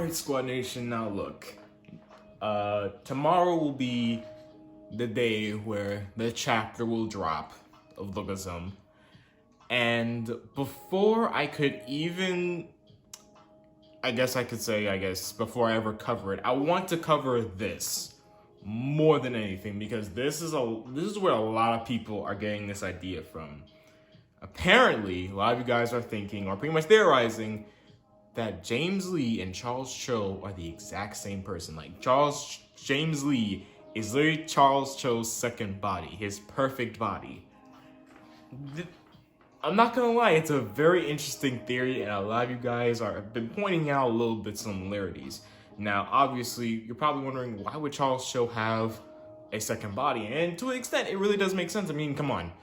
Alright, Squad Nation, now look. Tomorrow will be the day where the chapter will drop of Lookism. And before I could even, before I ever cover it, I want to cover this more than anything, because this is where a lot of people are getting this idea from. Apparently, a lot of you guys are thinking, or pretty much theorizing, that James Lee and Charles Choi are the exact same person. Like, James Lee is literally Charles Choi's second body, his perfect body. I'm not gonna lie, it's a very interesting theory, and a lot of you guys have been pointing out a little bit similarities. Now, obviously, you're probably wondering, why would Charles Choi have a second body? And to an extent, it really does make sense. I mean, come on.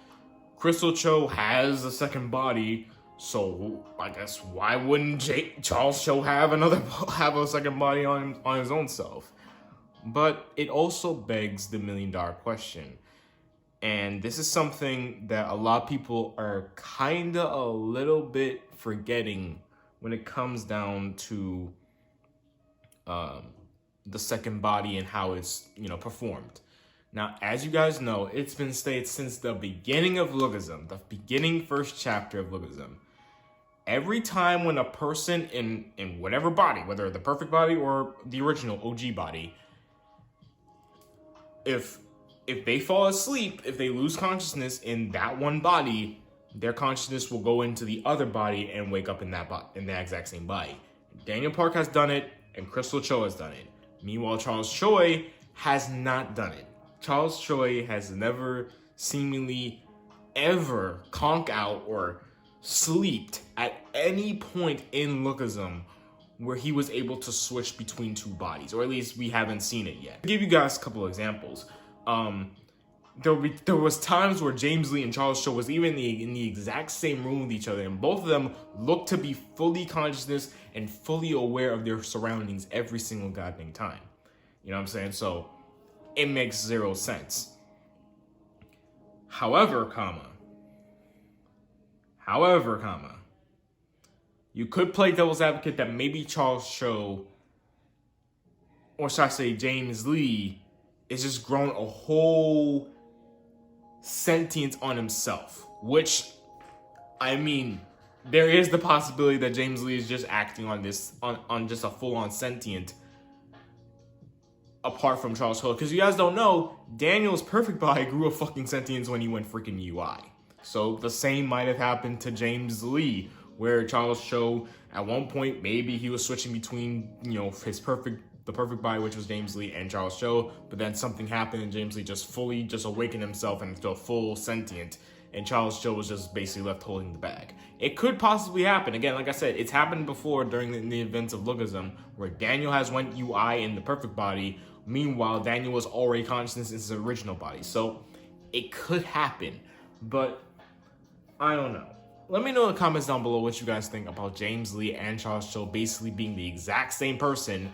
Crystal Choi has a second body, so I guess why wouldn't Charles Choi have a second body on his own self? But it also begs the million-dollar question. And this is something that a lot of people are kinda a little bit forgetting when it comes down to the second body and how it's, performed. Now, as you guys know, it's been stated since the beginning of Lookism, the beginning first chapter of Lookism. Every time when a person in whatever body, whether the perfect body or the original OG body, if they fall asleep, if they lose consciousness in that one body, their consciousness will go into the other body and wake up in that exact same body. Daniel Park has done it, and Crystal Choi has done it. Meanwhile, Charles Choi has not done it. Charles Choi has never seemingly ever conked out or sleeped at any point in Lookism where he was able to switch between two bodies, or at least we haven't seen it yet. I'll give you guys a couple of examples. There was times where James Lee and Charles Choi was even in the exact same room with each other, and both of them looked to be fully conscious and fully aware of their surroundings every single goddamn time. You know what I'm saying? So it makes zero sense. However, you could play devil's advocate that maybe Charles Choi, or should I say James Lee, is just grown a whole sentience on himself. Which, I mean, there is the possibility that James Lee is just acting on this, on just a full-on sentient, apart from Charles Choi. Because you guys don't know, Daniel's perfect body grew a fucking sentience when he went freaking UI. So the same might have happened to James Lee, where Charles Choi, at one point, maybe he was switching between, the perfect body, which was James Lee, and Charles Choi, but then something happened and James Lee just awakened himself into a full sentient, and Charles Choi was just basically left holding the bag. It could possibly happen. Again, like I said, it's happened before during the events of Lookism, where Daniel has went UI in the perfect body. Meanwhile, Daniel was already conscious in his original body. So it could happen, but I don't know. Let me know in the comments down below what you guys think about James Lee and Charles Choi basically being the exact same person.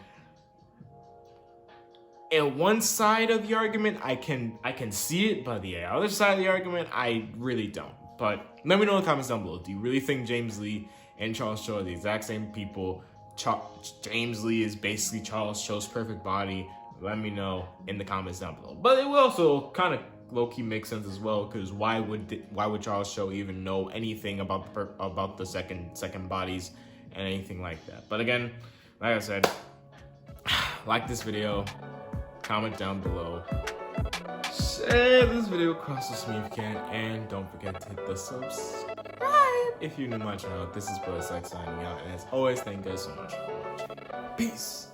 And one side of the argument, I can see it, but the other side of the argument, I really don't. But let me know in the comments down below. Do you really think James Lee and Charles Choi are the exact same people? James Lee is basically Charles Choi's perfect body? Let me know in the comments down below. But it will also kind of low-key make sense as well, because why would Charles Choi even know anything about the second bodies and anything like that? But again, like I said, like this video, comment down below, share this video across the screen if you can, and don't forget to hit the subscribe if you're new to my channel. This is Brother Sex signing out, and as always, thank you guys so much for watching. Peace.